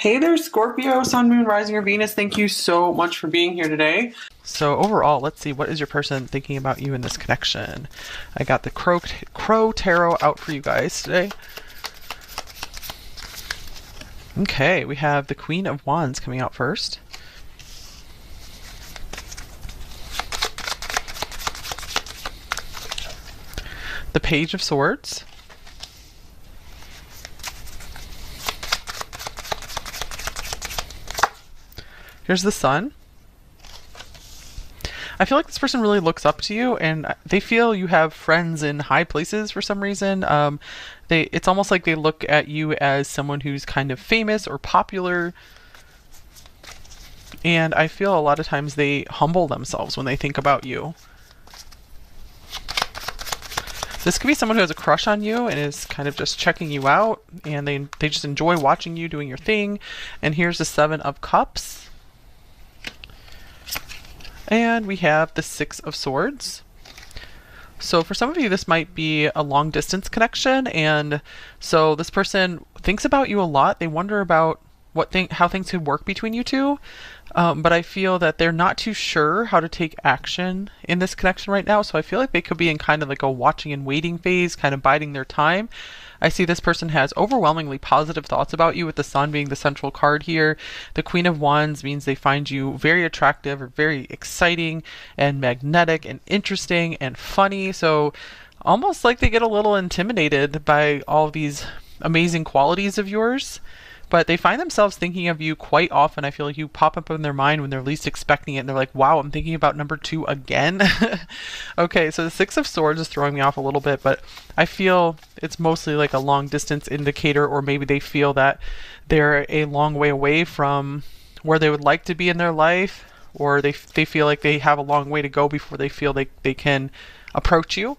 Hey there, Scorpio, Sun, Moon, Rising, or Venus. Thank you so much for being here today. So overall, let's see, what is your person thinking about you in this connection? I got the Crow Tarot out for you guys today. Okay, we have the Queen of Wands coming out first. The Page of Swords. Here's the Sun. I feel like this person really looks up to you, and they feel you have friends in high places for some reason. It's almost like they look at you as someone who's kind of famous or popular. And I feel a lot of times they humble themselves when they think about you. This could be someone who has a crush on you and is kind of just checking you out, and they just enjoy watching you doing your thing. And here's the Seven of Cups. And we have the Six of Swords. So for some of you, this might be a long distance connection, and so this person thinks about you a lot. They wonder about how things could work between you two, but I feel that they're not too sure how to take action in this connection right now. So I feel like they could be in kind of like a watching and waiting phase, kind of biding their time. I see this person has overwhelmingly positive thoughts about you, with the Sun being the central card here. The Queen of Wands means they find you very attractive or very exciting and magnetic and interesting and funny. So almost like they get a little intimidated by all these amazing qualities of yours. But they find themselves thinking of you quite often. I feel like you pop up in their mind when they're least expecting it, and they're like, wow, I'm thinking about number 2 again. Okay, so the Six of Swords is throwing me off a little bit, but I feel it's mostly like a long distance indicator, or maybe they feel that they're a long way away from where they would like to be in their life, or they feel like they have a long way to go before they feel they can approach you.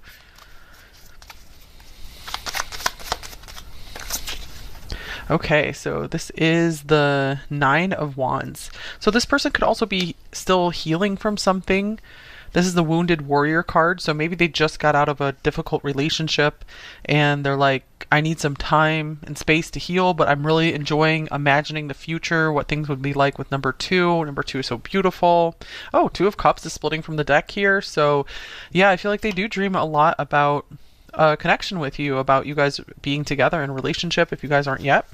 Okay, so this is the Nine of Wands. So this person could also be still healing from something. This is the Wounded Warrior card, so maybe they just got out of a difficult relationship and they're like, I need some time and space to heal, but I'm really enjoying imagining the future, what things would be like with number 2. Number 2 is so beautiful. Oh, Two of Cups is splitting from the deck here. So yeah, I feel like they do dream a lot about a connection with you, about you guys being together in a relationship if you guys aren't yet.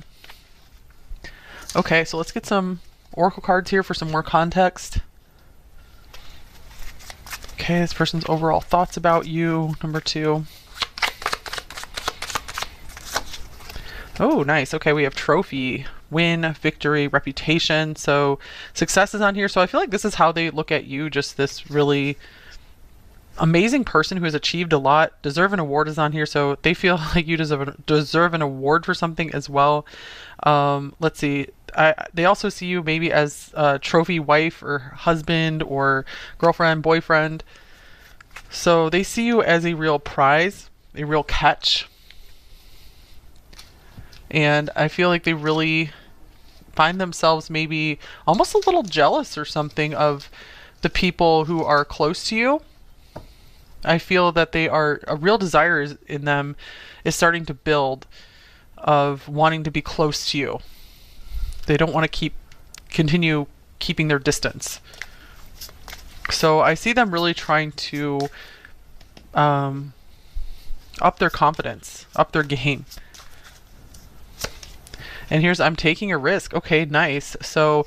Okay, so let's get some oracle cards here for some more context. Okay, this person's overall thoughts about you, number 2. Oh, nice. Okay, we have trophy, win, victory, reputation. So success is on here. So I feel like this is how they look at you, just this really amazing person who has achieved a lot. Deserve an award is on here, so they feel like you deserve an award for something as well. Let's see. They also see you maybe as a trophy wife or husband or girlfriend, boyfriend. So they see you as a real prize, a real catch. And I feel like they really find themselves maybe almost a little jealous or something of the people who are close to you. I feel that a real desire in them is starting to build of wanting to be close to you. They don't want to continue keeping their distance. So I see them really trying to up their confidence, up their game. And here's, I'm taking a risk. Okay, nice. So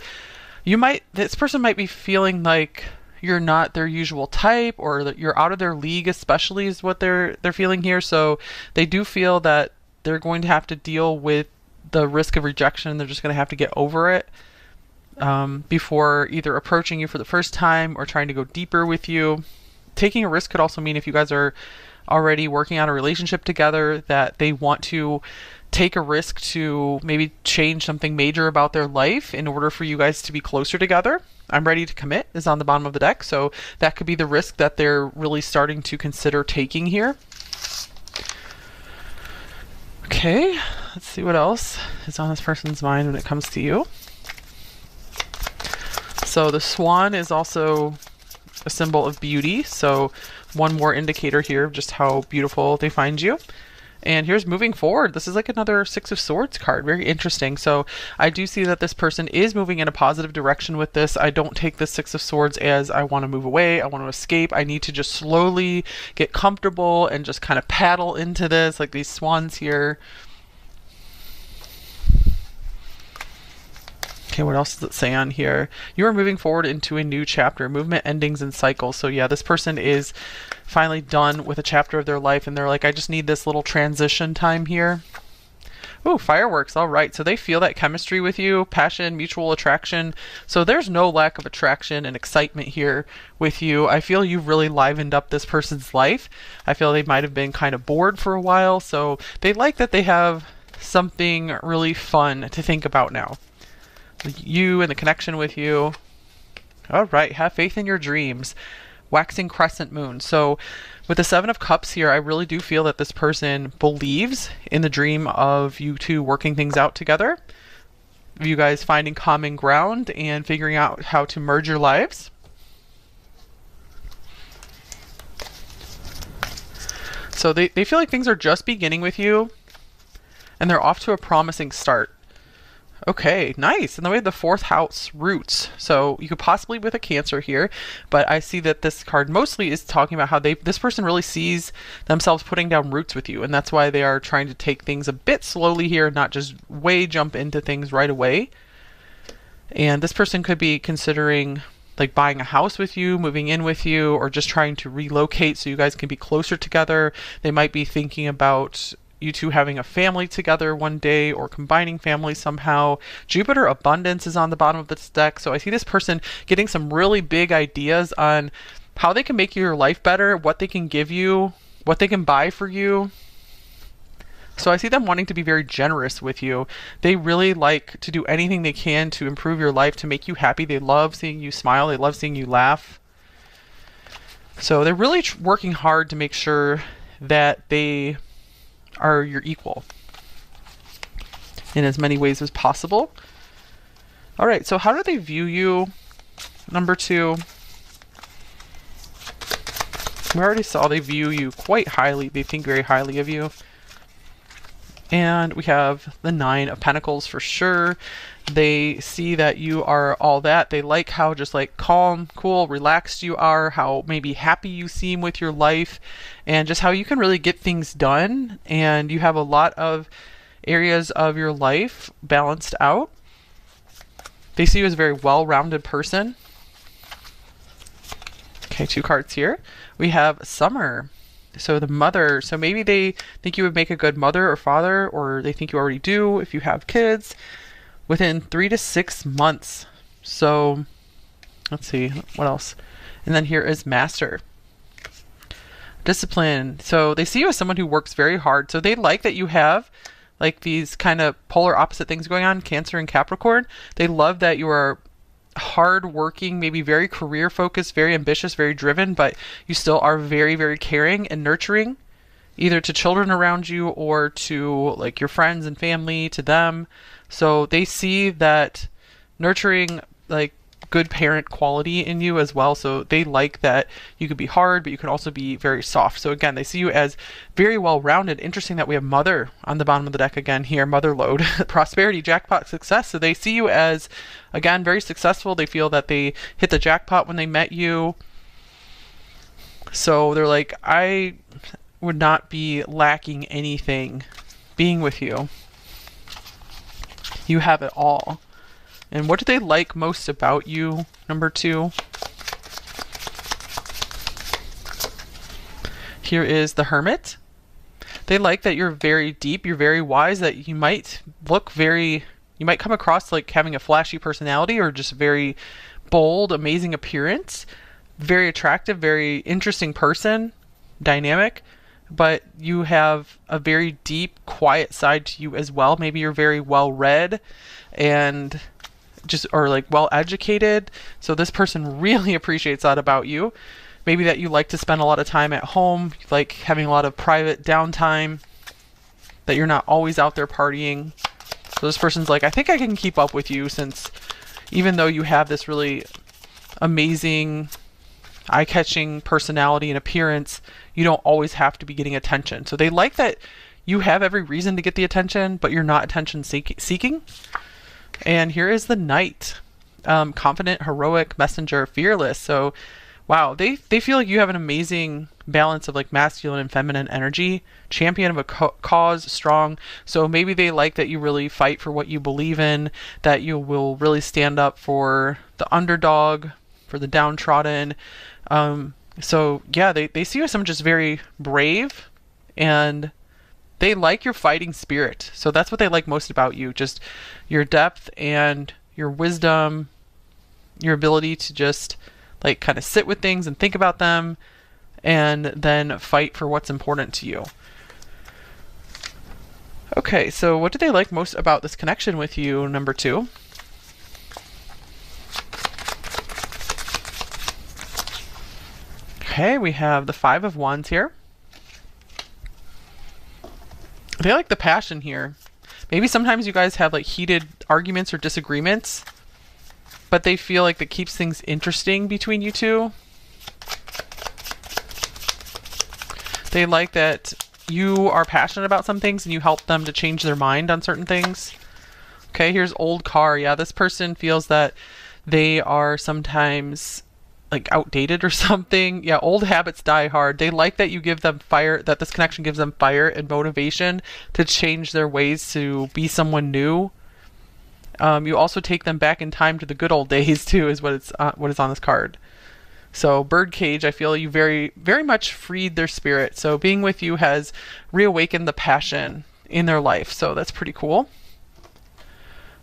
this person might be feeling like you're not their usual type, or that you're out of their league, especially is what they're feeling here. So they do feel that they're going to have to deal with the risk of rejection. They're just going to have to get over it before either approaching you for the first time or trying to go deeper with you. Taking a risk could also mean, if you guys are already working on a relationship together, that they want to take a risk to maybe change something major about their life in order for you guys to be closer together. I'm ready to commit is on the bottom of the deck, so that could be the risk that they're really starting to consider taking here. Okay, let's see what else is on this person's mind when it comes to you. So the swan is also a symbol of beauty, so one more indicator here of just how beautiful they find you. And here's moving forward. This is like another Six of Swords card. Very interesting. So I do see that this person is moving in a positive direction with this. I don't take the Six of Swords as I want to move away, I want to escape. I need to just slowly get comfortable and just kind of paddle into this, like these swans here. Okay, what else does it say on here? You are moving forward into a new chapter, movement, endings, and cycles. So yeah, this person is finally done with a chapter of their life, and they're like, I just need this little transition time here. Ooh, fireworks. All right. So they feel that chemistry with you, passion, mutual attraction. So there's no lack of attraction and excitement here with you. I feel you've really livened up this person's life. I feel they might have been kind of bored for a while. So they like that they have something really fun to think about now. You and the connection with you. All right, have faith in your dreams. Waxing crescent moon. So with the Seven of Cups here, I really do feel that this person believes in the dream of you two working things out together, you guys finding common ground and figuring out how to merge your lives. So they feel like things are just beginning with you, and they're off to a promising start. Okay, nice. And then we have the fourth house, roots. So you could possibly with a Cancer here, but I see that this card mostly is talking about how this person really sees themselves putting down roots with you, and that's why they are trying to take things a bit slowly here and not just jump into things right away. And this person could be considering like buying a house with you, moving in with you, or just trying to relocate so you guys can be closer together. They might be thinking about you two having a family together one day or combining families somehow. Jupiter abundance is on the bottom of this deck. So I see this person getting some really big ideas on how they can make your life better, what they can give you, what they can buy for you. So I see them wanting to be very generous with you. They really like to do anything they can to improve your life, to make you happy. They love seeing you smile. They love seeing you laugh. So they're really working hard to make sure that they are your equal in as many ways as possible. All right, so how do they view you? Number two, we already saw they view you quite highly. They think very highly of you. And we have the Nine of Pentacles for sure. They see that you are all that. They like how just like calm, cool, relaxed you are, how maybe happy you seem with your life, and just how you can really get things done. And you have a lot of areas of your life balanced out. They see you as a very well-rounded person. Okay, two cards here. We have Summer. So the mother, so maybe they think you would make a good mother or father, or they think you already do if you have kids, within 3 to 6 months. So let's see, what else? And then here is Master. Discipline. So they see you as someone who works very hard. So they like that you have like these kind of polar opposite things going on, Cancer and Capricorn. They love that you are hard working, maybe very career focused, very ambitious, very driven, but you still are very, very caring and nurturing, either to children around you or to like your friends and family, to them. So they see that nurturing, like good parent quality in you as well. So they like that you could be hard, but you can also be very soft. So again, they see you as very well-rounded. Interesting that we have Mother on the bottom of the deck again here, Mother load, prosperity, jackpot, success. So they see you as, again, very successful. They feel that they hit the jackpot when they met you. So they're like, I would not be lacking anything being with you. You have it all. And what do they like most about you? Number two. Here is the Hermit. They like that you're very deep, you're very wise, that you might come across like having a flashy personality or just very bold, amazing appearance. Very attractive, very interesting person, dynamic, but you have a very deep, quiet side to you as well. Maybe you're very well read and or like well educated. So this person really appreciates that about you. Maybe that you like to spend a lot of time at home, like having a lot of private downtime, that you're not always out there partying. So this person's like, I think I can keep up with you, since even though you have this really amazing, eye-catching personality and appearance, you don't always have to be getting attention. So they like that you have every reason to get the attention, but you're not attention seeking. And here is the Knight. Confident, heroic, messenger, fearless. So wow, they feel like you have an amazing balance of like masculine and feminine energy, champion of a cause, strong. So maybe they like that you really fight for what you believe in, that you will really stand up for the underdog, for the downtrodden. So yeah, they see you as someone just very brave, and they like your fighting spirit. So that's what they like most about you, just your depth and your wisdom, your ability to just like kind of sit with things and think about them and then fight for what's important to you. Okay, so what do they like most about this connection with you, number 2? Okay, we have the 5 of Wands here. They like the passion here. Maybe sometimes you guys have like heated arguments or disagreements, but they feel like that keeps things interesting between you two. They like that you are passionate about some things and you help them to change their mind on certain things. Okay, here's old car. Yeah, this person feels that they are sometimes like outdated or something. Yeah, old habits die hard. They like that you give them fire, that this connection gives them fire and motivation to change their ways to be someone new. You also take them back in time to the good old days too, is what is on this card. So birdcage, I feel you very, very much freed their spirit. So being with you has reawakened the passion in their life. So that's pretty cool.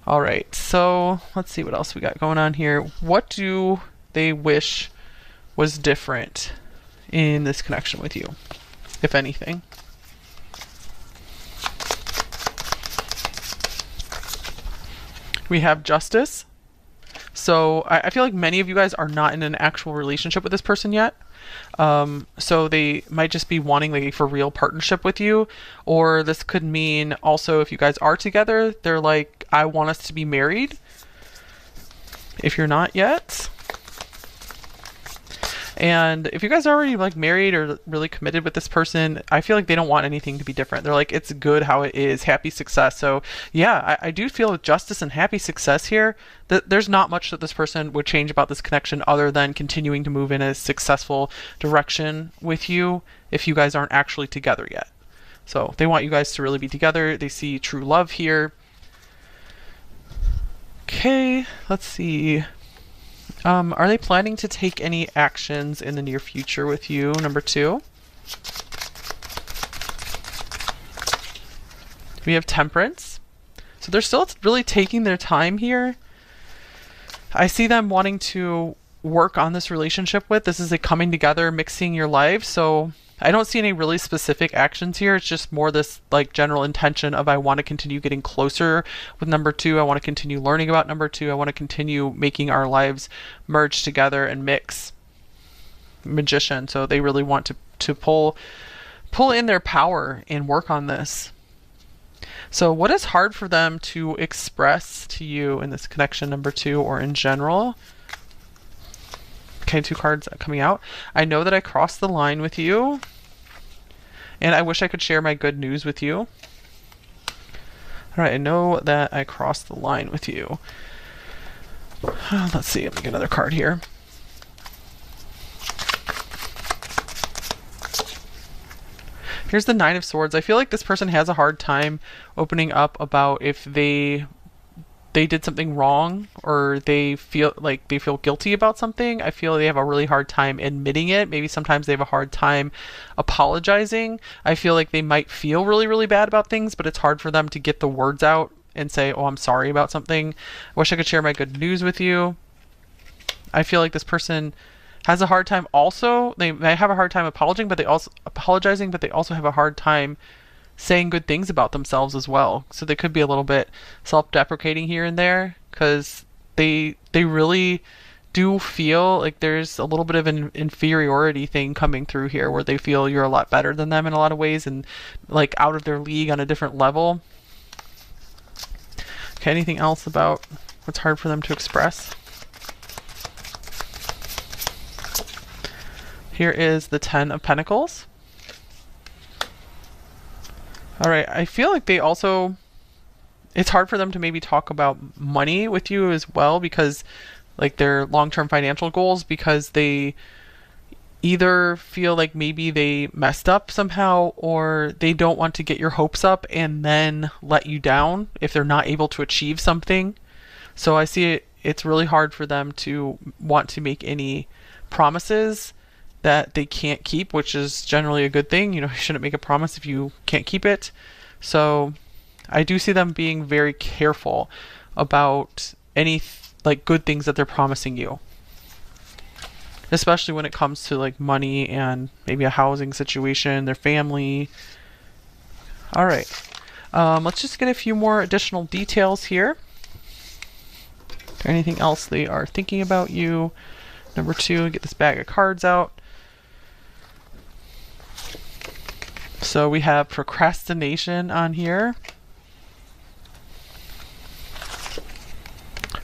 All right, so let's see what else we got going on here. What do they wish was different in this connection with you, if anything? We have Justice. So I feel like many of you guys are not in an actual relationship with this person yet. So they might just be wanting like a for real partnership with you. Or this could mean also if you guys are together, they're like, I want us to be married. If you're not yet. And if you guys are already like married or really committed with this person, I feel like they don't want anything to be different. They're like, it's good how it is, happy success. So yeah, I do feel with justice and happy success here, that there's not much that this person would change about this connection other than continuing to move in a successful direction with you if you guys aren't actually together yet. So they want you guys to really be together. They see true love here. Okay, let's see. Are they planning to take any actions in the near future with you, number 2? We have Temperance. So they're still really taking their time here. I see them wanting to work on this relationship with. This is a coming together, mixing your life. So I don't see any really specific actions here. It's just more this like general intention of I want to continue getting closer with number 2. I want to continue learning about number 2. I want to continue making our lives merge together and mix. Magician. So they really want to pull in their power and work on this. So what is hard for them to express to you in this connection, number 2, or in general? Okay, 2 cards coming out. I know that I crossed the line with you, and I wish I could share my good news with you. All right, I know that I crossed the line with you. Let's see, let me get another card here. Here's the 9 of Swords. I feel like this person has a hard time opening up about if they did something wrong or they feel guilty about something. I feel they have a really hard time admitting it. Maybe sometimes they have a hard time apologizing. I feel like they might feel really, really bad about things, but it's hard for them to get the words out and say, oh, I'm sorry about something. I wish I could share my good news with you. I feel like this person has a hard time also. They may have a hard time apologizing, but they also have a hard time saying good things about themselves as well. So they could be a little bit self-deprecating here and there because they really do feel like there's a little bit of an inferiority thing coming through here where they feel you're a lot better than them in a lot of ways and like out of their league on a different level. Okay, anything else about what's hard for them to express? Here is the 10 of Pentacles. All right. I feel like they also, it's hard for them to maybe talk about money with you as well, because like their long-term financial goals, because they either feel like maybe they messed up somehow, or they don't want to get your hopes up and then let you down if they're not able to achieve something. So I see it's really hard for them to want to make any promises that they can't keep, which is generally a good thing. You know, you shouldn't make a promise if you can't keep it. So I do see them being very careful about any like good things that they're promising you, especially when it comes to like money and maybe a housing situation, their family. All right. Let's just get a few more additional details here. Is there anything else they are thinking about you? Number 2, get this bag of cards out. So we have procrastination on here.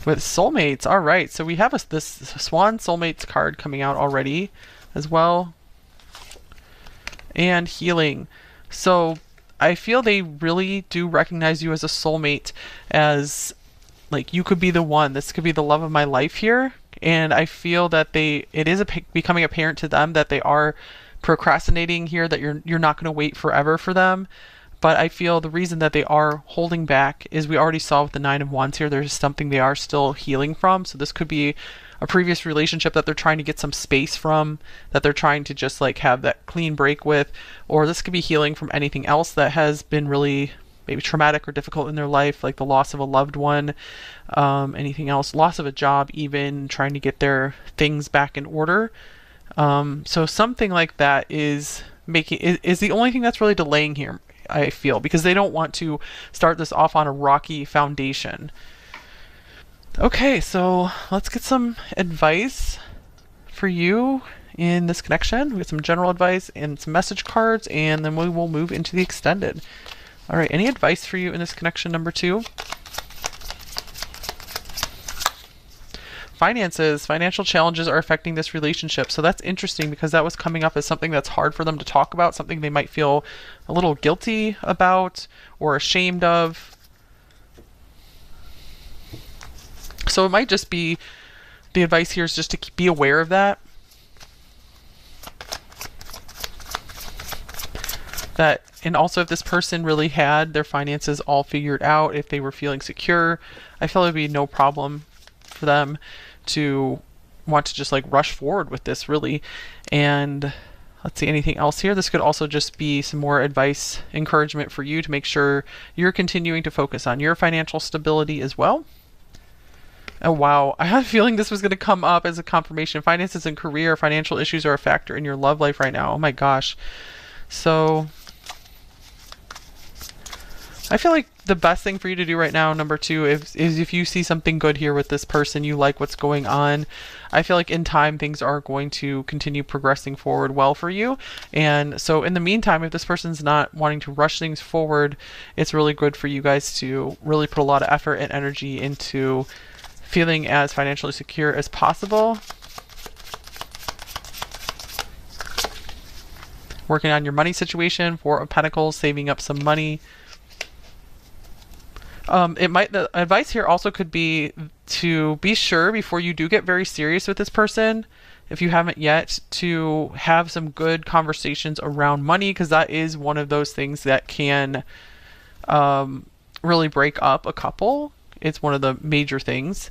With soulmates. All right. So we have this Swan Soulmates card coming out already as well. And healing. So I feel they really do recognize you as a soulmate, as like you could be the one. This could be the love of my life here. And I feel that it is becoming apparent to them that they are procrastinating here, that you're not going to wait forever for them. But I feel the reason that they are holding back is we already saw with the 9 of Wands here, there's something they are still healing from. So this could be a previous relationship that they're trying to get some space from, that they're trying to just like have that clean break with, or this could be healing from anything else that has been really maybe traumatic or difficult in their life, like the loss of a loved one, anything else, loss of a job, even trying to get their things back in order. So something like that is the only thing that's really delaying here, I feel, because they don't want to start this off on a rocky foundation. Okay, so let's get some advice for you in this connection. We get some general advice and some message cards, and then we will move into the extended. All right, any advice for you in this connection, number 2? Finances, financial challenges are affecting this relationship. So that's interesting, because that was coming up as something that's hard for them to talk about, something they might feel a little guilty about or ashamed of. So it might just be, the advice here is just to be aware of that. And also if this person really had their finances all figured out, if they were feeling secure, I feel it would be no problem for them to want to just like rush forward with this, really. And let's see, anything else here? This could also just be some more advice, encouragement for you to make sure you're continuing to focus on your financial stability as well. Oh, wow. I had a feeling this was going to come up as a confirmation. Finances and career, financial issues are a factor in your love life right now. Oh my gosh. So I feel like the best thing for you to do right now, number 2, is if you see something good here with this person, you like what's going on, I feel like in time things are going to continue progressing forward well for you. And so in the meantime, if this person's not wanting to rush things forward, it's really good for you guys to really put a lot of effort and energy into feeling as financially secure as possible. Working on your money situation, 4 of Pentacles, saving up some money. The advice here also could be to be sure before you do get very serious with this person, if you haven't yet, to have some good conversations around money, because that is one of those things that can really break up a couple. It's one of the major things,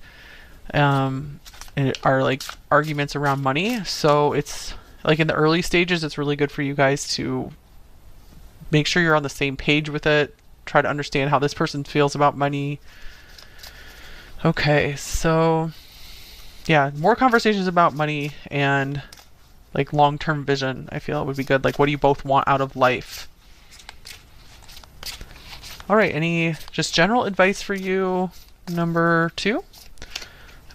are like arguments around money. So it's like in the early stages, it's really good for you guys to make sure you're on the same page with it. Try to understand how this person feels about money. Okay, so yeah, more conversations about money and like long-term vision, I feel it would be good. Like, what do you both want out of life? All right, any just general advice for you, number 2?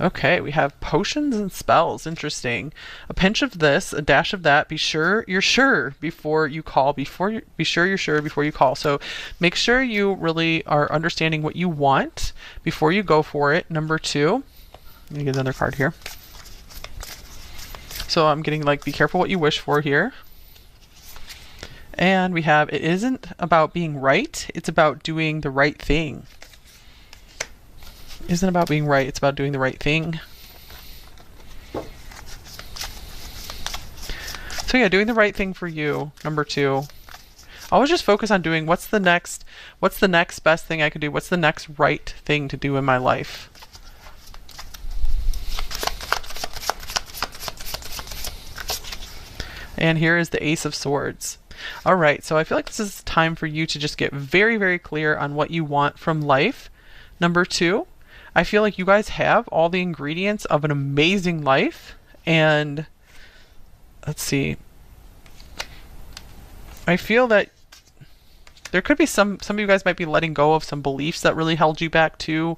Okay, we have potions and spells. Interesting. A pinch of this, a dash of that. Be sure you're sure before you call. Be sure you're sure before you call. So make sure you really are understanding what you want before you go for it. Number 2. Let me get another card here. So I'm getting like, be careful what you wish for here. And we have, it isn't about being right, it's about doing the right thing. Isn't about being right, it's about doing the right thing. So yeah, doing the right thing for you, number 2. Always just focus on doing what's the next best thing I could do? What's the next right thing to do in my life? And here is the Ace of Swords. All right, so I feel like this is time for you to just get very, very clear on what you want from life. Number 2, I feel like you guys have all the ingredients of an amazing life. And let's see. I feel that there could be some of you guys might be letting go of some beliefs that really held you back too,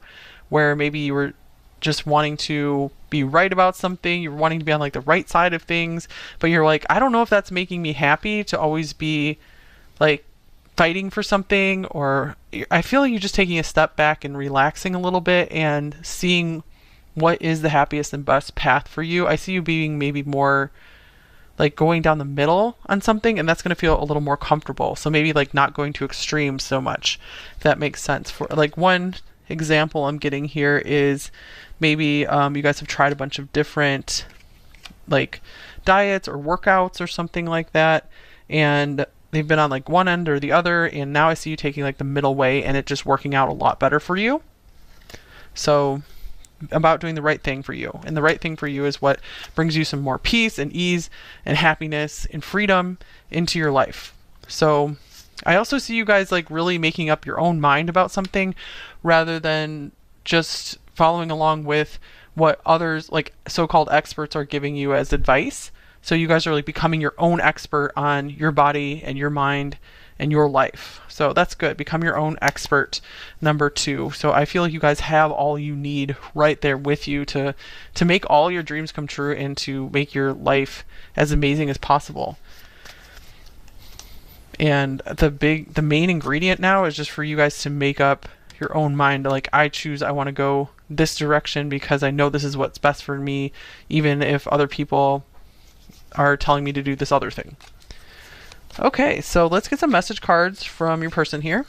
where maybe you were just wanting to be right about something, you're wanting to be on like the right side of things, but you're like, I don't know if that's making me happy to always be like fighting for something. Or I feel like you're just taking a step back and relaxing a little bit and seeing what is the happiest and best path for you. I see you being maybe more like going down the middle on something, and that's going to feel a little more comfortable. So maybe like not going to extremes so much, if that makes sense. For like one example I'm getting here is maybe you guys have tried a bunch of different like diets or workouts or something like that, and they've been on like one end or the other, and now I see you taking like the middle way and it just working out a lot better for you. So about doing the right thing for you, and the right thing for you is what brings you some more peace and ease and happiness and freedom into your life. So I also see you guys like really making up your own mind about something rather than just following along with what others like so-called experts are giving you as advice. So you guys are like becoming your own expert on your body and your mind and your life. So that's good. Become your own expert, number 2. So I feel like you guys have all you need right there with you to make all your dreams come true and to make your life as amazing as possible. And the main ingredient now is just for you guys to make up your own mind. Like, I want to go this direction because I know this is what's best for me, even if other people are telling me to do this other thing. Okay, so let's get some message cards from your person here.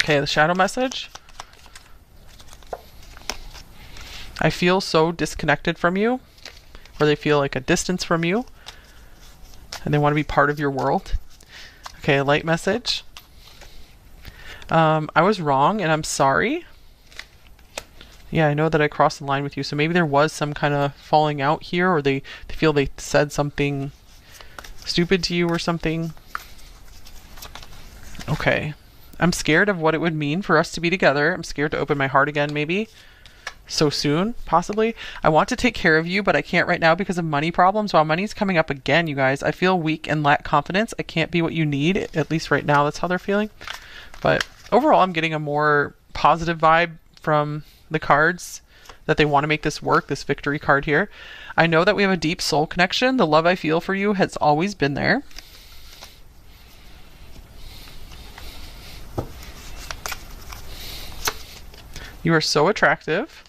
Okay, the shadow message. I feel so disconnected from you, or they feel like a distance from you, and they want to be part of your world. Okay, light message. I was wrong and I'm sorry. Yeah, I know that I crossed the line with you, so maybe there was some kind of falling out here, or they feel they said something stupid to you or something. Okay. I'm scared of what it would mean for us to be together. I'm scared to open my heart again, maybe. So soon, possibly. I want to take care of you, but I can't right now because of money problems. While money's coming up again, you guys, I feel weak and lack confidence. I can't be what you need, at least right now. That's how they're feeling. But overall, I'm getting a more positive vibe from the cards that they want to make this work, this victory card here. I know that we have a deep soul connection. The love I feel for you has always been there. You are so attractive.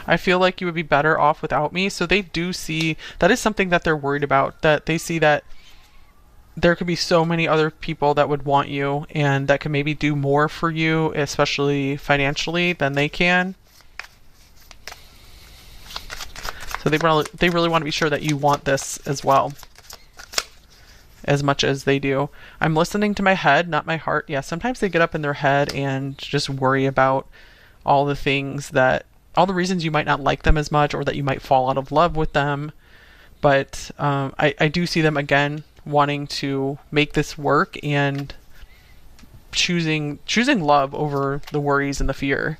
I feel like you would be better off without me. So they do see, that is something that they're worried about, that they see that there could be so many other people that would want you and that can maybe do more for you, especially financially, than they can. So they really want to be sure that you want this as well, as much as they do. I'm listening to my head, not my heart. Yeah, sometimes they get up in their head and just worry about all the things that, all the reasons you might not like them as much, or that you might fall out of love with them. But I do see them again wanting to make this work and choosing love over the worries and the fear.